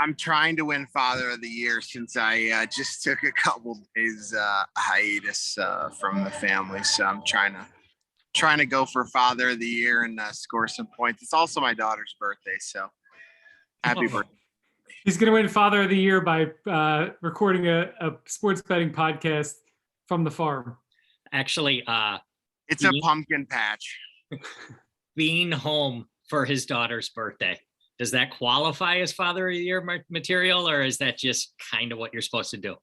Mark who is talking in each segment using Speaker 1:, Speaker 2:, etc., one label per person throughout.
Speaker 1: I'm trying to win Father of the Year since I just took a couple days hiatus from the family. So I'm trying to go for Father of the Year and score some points. It's also my daughter's birthday, so happy birthday.
Speaker 2: He's going to win Father of the Year by recording a sports betting podcast from the farm.
Speaker 3: Actually,
Speaker 1: it's a pumpkin patch.
Speaker 3: Being home for his daughter's birthday. Does that qualify as Father of the Year material, or is that just kind of what you're supposed to do?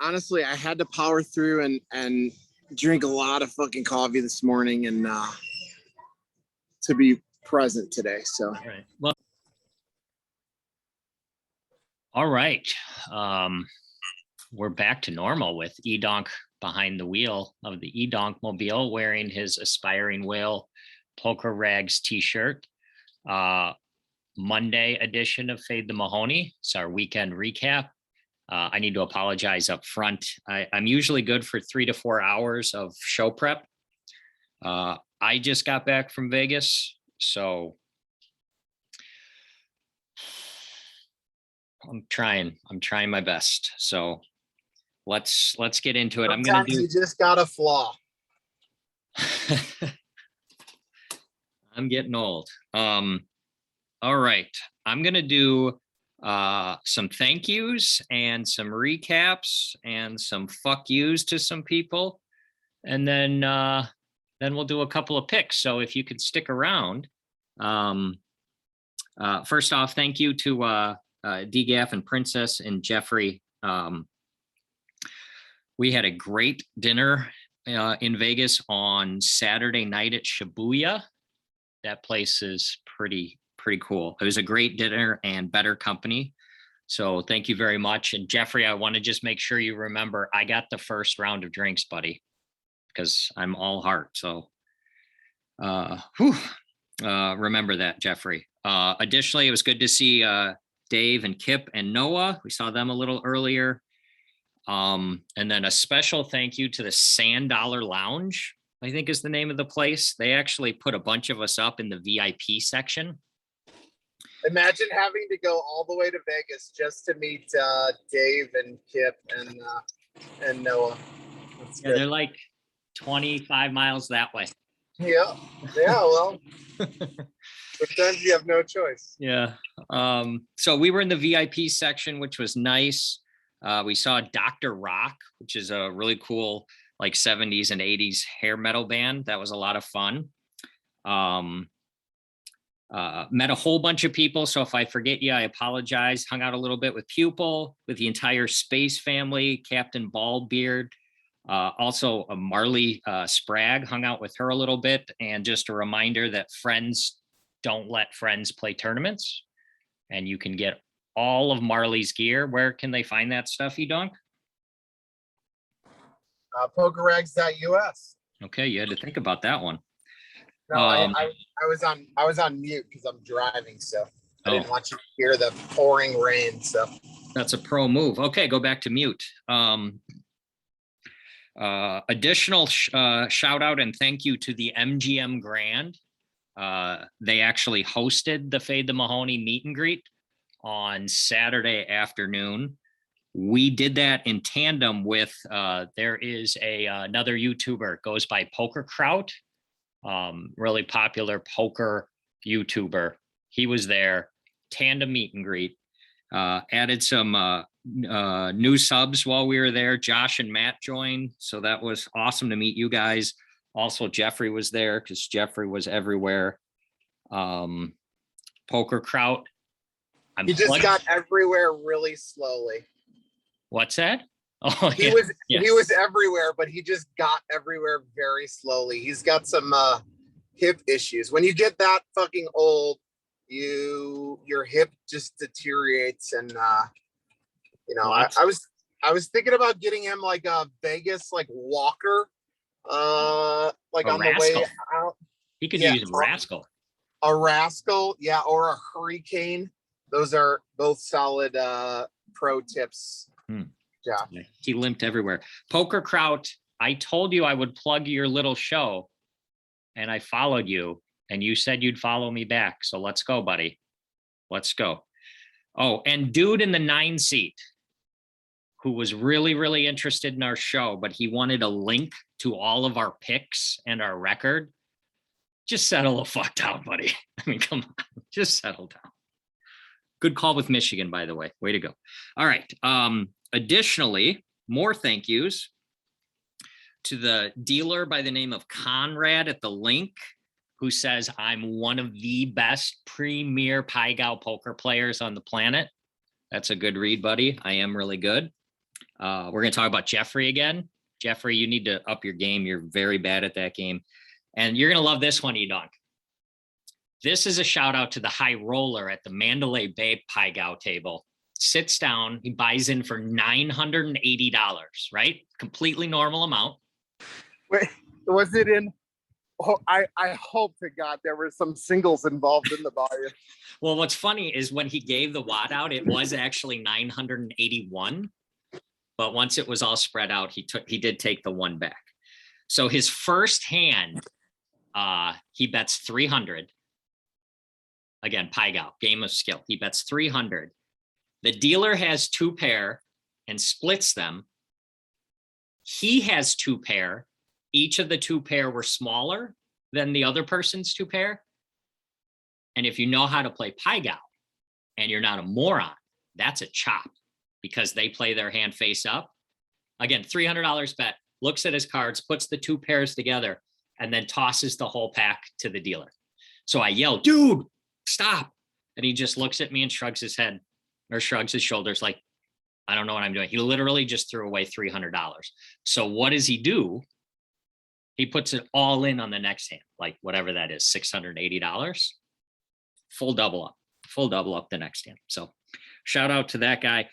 Speaker 1: Honestly, I had to power through and drink a lot of fucking coffee this morning and to be present today. So,
Speaker 3: all right. Well, all right. We're back to normal with EDonk behind the wheel of the EDonk mobile, wearing his Aspiring Whale Poker Rags t-shirt. Monday edition of Fade the Mahoney. It's our weekend recap. I need to apologize up front. I'm usually good for 3 to 4 hours of show prep. I just got back from Vegas, so I'm trying my best. So let's get into it.
Speaker 1: Sometimes you just got a flaw.
Speaker 3: I'm getting old. All right, I'm going to do some thank yous and some recaps and some fuck yous to some people. And then we'll do a couple of picks. So if you could stick around. First off, thank you to DGAF and Princess and Jeffrey. We had a great dinner in Vegas on Saturday night at Shibuya. That place is pretty cool. It was a great dinner and better company. So thank you very much. And Jeffrey, I want to just make sure you remember I got the first round of drinks, buddy, because I'm all heart. So remember that, Jeffrey. Additionally, it was good to see Dave and Kip and Noah. We saw them a little earlier. And then a special thank you to the Sand Dollar Lounge, I think is the name of the place. They actually put a bunch of us up in the VIP section.
Speaker 1: Imagine having to go all the way to Vegas just to meet Dave and Kip and Noah.
Speaker 3: Yeah, they're like 25 miles that way.
Speaker 1: Yeah. Well, sometimes you have no choice.
Speaker 3: Yeah. So we were in the VIP section, which was nice. We saw Dr. Rock, which is a really cool like 70s and 80s hair metal band. That was a lot of fun. Met a whole bunch of people. So if I forget you, I apologize. Hung out a little bit with Pupil, with the entire Space family, Captain Baldbeard. Also Marley Spragg, hung out with her a little bit. And just a reminder that friends don't let friends play tournaments. And you can get all of Marley's gear. Where can they find that stuff, EDonk?
Speaker 1: Pokerrags.us.
Speaker 3: Okay, you had to think about that one.
Speaker 1: No, I was on mute because I'm driving, so I didn't want you to hear the pouring rain. So
Speaker 3: that's a pro move. Okay, go back to mute. Additional shout out and thank you to the MGM Grand. They actually hosted the Fade the Mahoney meet and greet on Saturday afternoon. We did that in tandem with there is another YouTuber, goes by Poker Kraut. Really popular poker YouTuber. He was there, tandem meet and greet. Added some new subs while we were there. Josh and Matt joined, so that was awesome to meet you guys. Also, Jeffrey was there because Jeffrey was everywhere. Poker Kraut.
Speaker 1: He just got everywhere really slowly.
Speaker 3: What's that? Oh,
Speaker 1: he was everywhere, but he just got everywhere very slowly. He's got some hip issues. When you get that fucking old, your hip just deteriorates, and I was thinking about getting him like a Vegas like walker, like on the way out.
Speaker 3: He could use a rascal.
Speaker 1: A rascal, yeah, or a hurricane. Those are both solid pro tips. Yeah.
Speaker 3: He limped everywhere. Poker Kraut, I told you I would plug your little show, and I followed you, and you said you'd follow me back. So let's go, buddy. Let's go. Oh, and dude in the 9 seat who was really, really interested in our show, but he wanted a link to all of our picks and our record. Just settle the fuck down, buddy. I mean, come on, just settle down. Good call with Michigan, by the way. Way to go. All right. Additionally, more thank yous to the dealer by the name of Conrad at the link, who says, I'm one of the best premier Pai-Gow poker players on the planet. That's a good read, buddy. I am really good. We're going to talk about Jeffrey again. Jeffrey, you need to up your game. You're very bad at that game. And you're going to love this one, EDonk. This is a shout out to the high roller at the Mandalay Bay Pai-Gow table. Sits down, he buys in for $980, right? Completely normal amount.
Speaker 4: Wait, was it in? Oh, I hope to God there were some singles involved in the buy-in.
Speaker 3: Well, what's funny is when he gave the wad out, it was actually 981. But once it was all spread out, he did take the one back. So his first hand, he bets 300. Again, Pai-Gow, game of skill. He bets 300. The dealer has 2 pair and splits them. He has 2 pair. Each of the 2 pair were smaller than the other person's 2 pair. And if you know how to play Pai-Gow and you're not a moron, that's a chop because they play their hand face up. Again, $300 bet, looks at his cards, puts the 2 pairs together, and then tosses the whole pack to the dealer. So I yell, dude, stop. And he just looks at me and shrugs his head or shrugs his shoulders like, I don't know what I'm doing. He literally just threw away $300. So what does he do? He puts it all in on the next hand, like whatever that is, $680. Full double up the next hand. So shout out to that guy.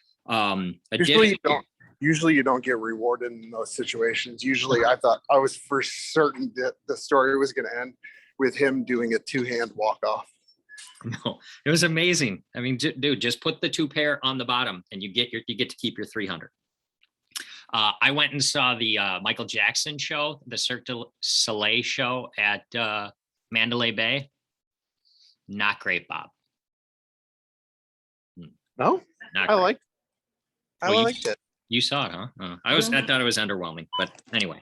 Speaker 4: Usually you don't get rewarded in those situations. Usually I thought I was for certain that the story was going to end with him doing a 2-hand walk-off.
Speaker 3: No, it was amazing. I mean, dude, just put the 2 pair on the bottom and you get to keep your 300. I went and saw the Michael Jackson show, the Cirque du Soleil show at Mandalay Bay. Not great, Bob.
Speaker 4: No, I liked it.
Speaker 3: You saw it, huh? I thought it was underwhelming, but anyway,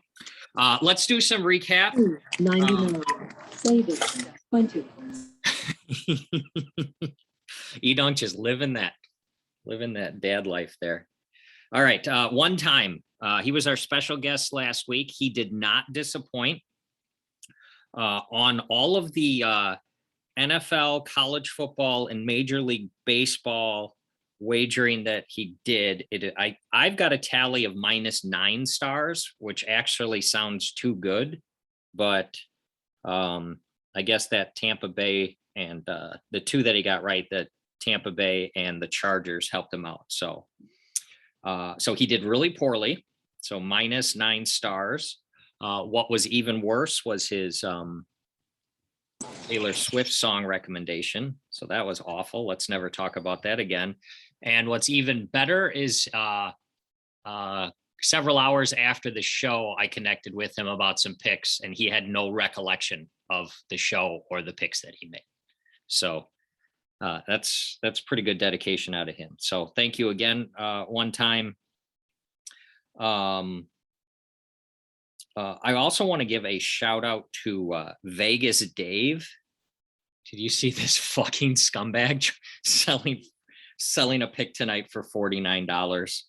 Speaker 3: let's do some recap.
Speaker 5: 99, savings 20.
Speaker 3: EDonk just living that dad life there. All right. One time, he was our special guest last week. He did not disappoint on all of the NFL, college football, and Major League Baseball wagering that he did. I've got a tally of -9 stars, which actually sounds too good, but I guess that Tampa Bay and the 2 that he got right, that Tampa Bay and the Chargers helped him out. So he did really poorly. So -9 stars. What was even worse was his Taylor Swift song recommendation. So that was awful. Let's never talk about that again. And what's even better is several hours after the show, I connected with him about some picks and he had no recollection of the show or the picks that he made. So that's pretty good dedication out of him. So thank you again. One time. I also want to give a shout out to Vegas Dave. Did you see this fucking scumbag selling a pick tonight for $49?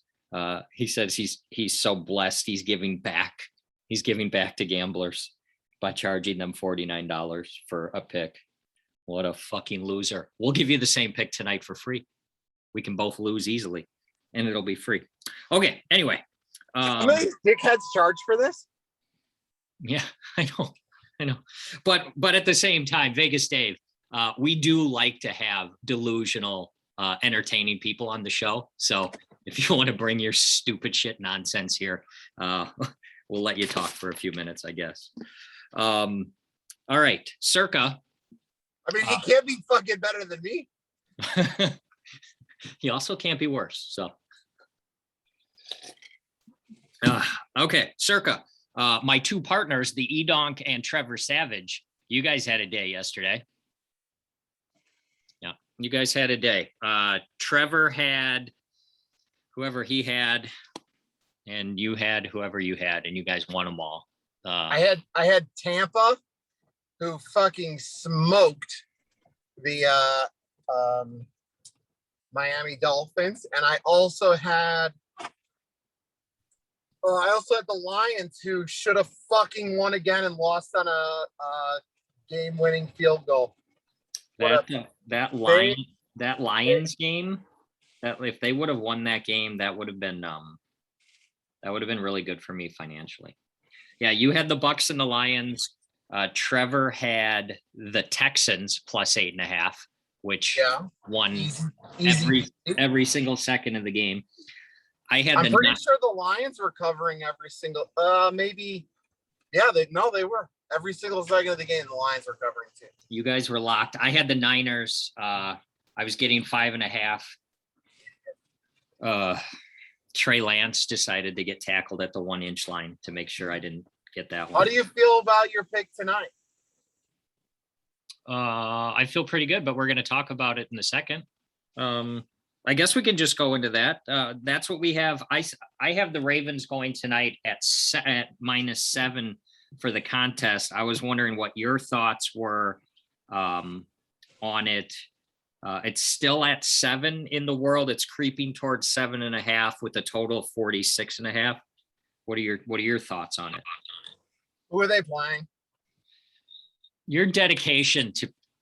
Speaker 3: He says he's so blessed. He's giving back to gamblers by charging them $49 for a pick. What a fucking loser. We'll give you the same pick tonight for free. We can both lose easily and it'll be free. Okay. Anyway.
Speaker 4: How many dickheads charge for this?
Speaker 3: Yeah, I know. But at the same time, Vegas Dave, we do like to have delusional, entertaining people on the show. So if you want to bring your stupid shit nonsense here, we'll let you talk for a few minutes, I guess. All right, Circa.
Speaker 4: I mean, he can't be fucking better than me.
Speaker 3: He also can't be worse. So, okay, Circa. My 2 partners, the EDonk and Trevor Savage, you guys had a day yesterday. Yeah, You guys had a day. Trevor had whoever he had, and you had whoever you had, and you guys won them all.
Speaker 6: I had Tampa, who fucking smoked the Miami Dolphins, and I also had the Lions, who should have fucking won again and lost on a game-winning field goal.
Speaker 3: That Lions game, that if they would have won that game, that would have been really good for me financially. Yeah, you had the Bucks and the Lions. Trevor had the Texans plus 8.5, which won
Speaker 6: Easy.
Speaker 3: every single second of the game. I had
Speaker 6: I'm pretty sure the Lions were covering every single maybe. Yeah, they were. Every single second of the game, the Lions were covering too.
Speaker 3: You guys were locked. I had the Niners. I was getting 5.5. Trey Lance decided to get tackled at the 1-inch line to make sure I didn't get that one.
Speaker 6: How do you feel about your pick tonight?
Speaker 3: I feel pretty good, but we're going to talk about it in a second. I guess we can just go into that. That's what we have. I have the Ravens going tonight at -7 for the contest. I was wondering what your thoughts were on it. It's still at 7 in the world. It's creeping towards 7.5 with a total of 46.5. What are your thoughts on it?
Speaker 6: Who are they playing?
Speaker 3: Your dedication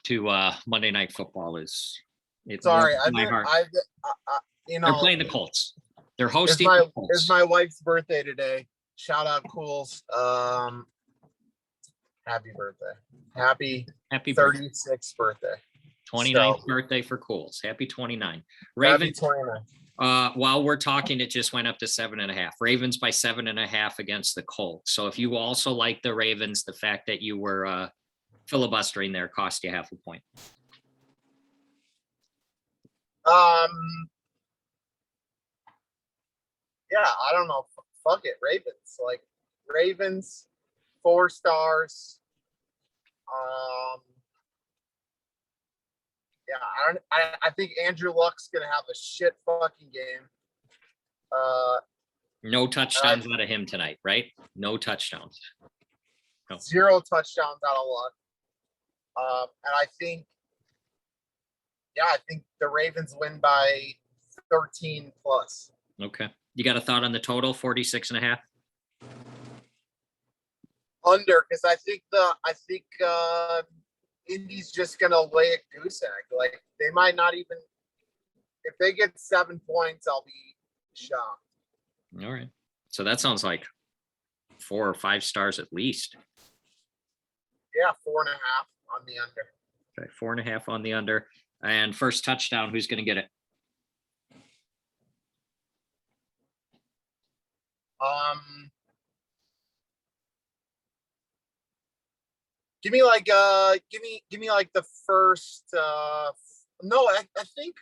Speaker 3: to Monday Night Football is
Speaker 6: Sorry,
Speaker 3: my heart. They're playing the Colts. They're hosting.
Speaker 6: It's my wife's birthday today. Shout out Cools. Happy birthday. Happy 36th birthday.
Speaker 3: 29th birthday for Cools. Happy 29.
Speaker 6: Ravens. Happy 29.
Speaker 3: While we're talking, it just went up to 7.5. Ravens by 7.5 against the Colts. So if you also like the Ravens, the fact that you were filibustering there cost you 0.5 point.
Speaker 6: Yeah, I don't know. Fuck it, Ravens. Like Ravens, 4 stars. Yeah, I think Andrew Luck's gonna have a shit fucking game.
Speaker 3: No touchdowns out of him tonight, right? No touchdowns. No.
Speaker 6: 0 touchdowns out of Luck. And I think the Ravens win by 13 plus.
Speaker 3: Okay. You got a thought on the total, 46.5?
Speaker 6: Under, because I think Indy's just gonna lay a goose egg. Like they might not even, if they get 7 points, I'll be shocked.
Speaker 3: All right. So that sounds like 4 or 5 stars at least.
Speaker 6: Yeah, 4.5 on the under.
Speaker 3: Okay, 4.5 on the under. And first touchdown, who's going to get it?
Speaker 6: Give me like the first. No, I think.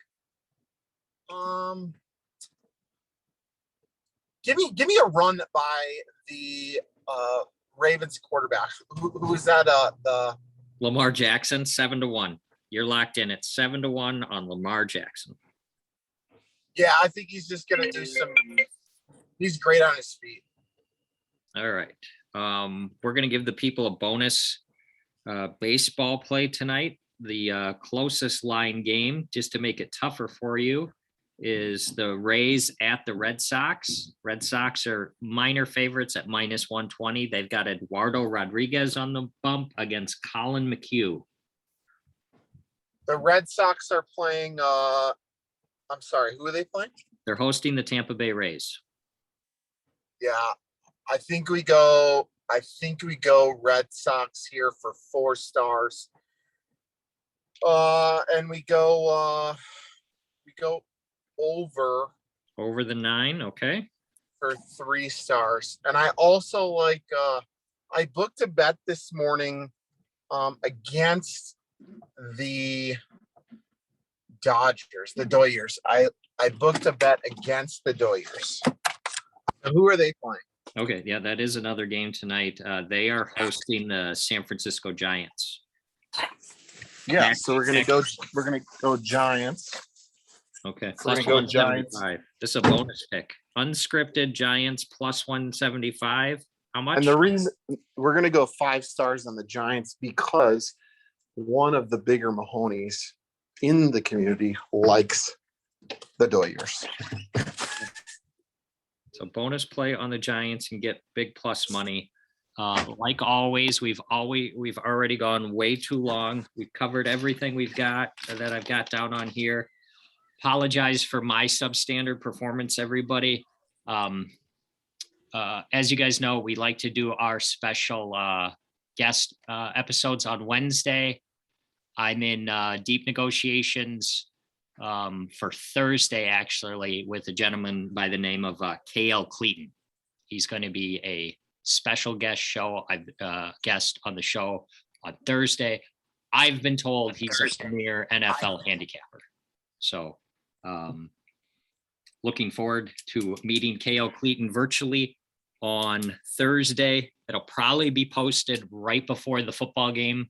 Speaker 6: Give me a run by the Ravens quarterback. Who is that? The
Speaker 3: Lamar Jackson, 7-1. You're locked in at 7-1 on Lamar Jackson.
Speaker 6: Yeah, I think he's just gonna do some. He's great on his feet.
Speaker 3: All right. We're gonna give the people a bonus baseball play tonight. The closest line game, just to make it tougher for you, is the Rays at the Red Sox. Red Sox are minor favorites at -120. They've got Eduardo Rodriguez on the bump against Colin McHugh.
Speaker 6: The Red Sox are playing. I'm sorry, who are they playing?
Speaker 3: They're hosting the Tampa Bay Rays.
Speaker 6: Yeah, I think we go Red Sox here for 4 stars. And we go over
Speaker 3: the 9. Okay.
Speaker 6: For 3 stars. And I also like I booked a bet this morning against the Dodgers, the Doyers. I booked a bet against the Doyers. Who are they playing?
Speaker 3: Okay, yeah, that is another game tonight. They are hosting the San Francisco Giants.
Speaker 6: Yeah, so we're gonna go Giants.
Speaker 3: Okay,
Speaker 6: We're
Speaker 3: plus
Speaker 6: gonna go Giants.
Speaker 3: 175. This is a bonus pick. Unscripted Giants plus 175. How much?
Speaker 6: And the reason we're gonna go 5 stars on the Giants because one of the bigger Mahonies in the community likes the Doyers.
Speaker 3: So bonus play on the Giants and get big plus money. Like always, we've already gone way too long. We've covered everything we've got that I've got down on here. Apologize for my substandard performance, everybody. As you guys know, we like to do our special guest episodes on Wednesday. I'm in deep negotiations for Thursday, actually, with a gentleman by the name of KL Cleaton. He's going to be a special guest on the show on Thursday. I've been told he's a premier NFL handicapper. So looking forward to meeting KL Cleaton virtually on Thursday. It'll probably be posted right before the football game.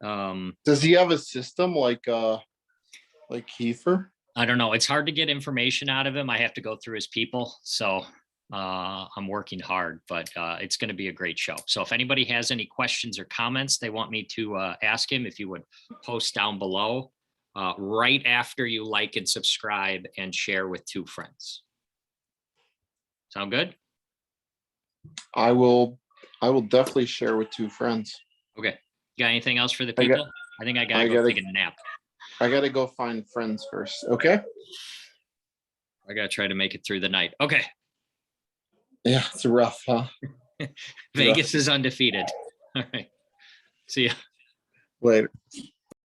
Speaker 6: Does he have a system like Kiefer?
Speaker 3: I don't know. It's hard to get information out of him. I have to go through his people. So I'm working hard, but it's going to be a great show. So if anybody has any questions or comments they want me to ask him, if you would post down below right after you like and subscribe and share with 2 friends. Sound good?
Speaker 6: I will definitely share with 2 friends.
Speaker 3: Okay. You got anything else for the people? I think I gotta go take a nap.
Speaker 6: I gotta go find friends first. Okay.
Speaker 3: I gotta try to make it through the night. Okay.
Speaker 6: Yeah, it's rough, huh?
Speaker 3: Vegas is undefeated. All right. See ya.
Speaker 6: Later.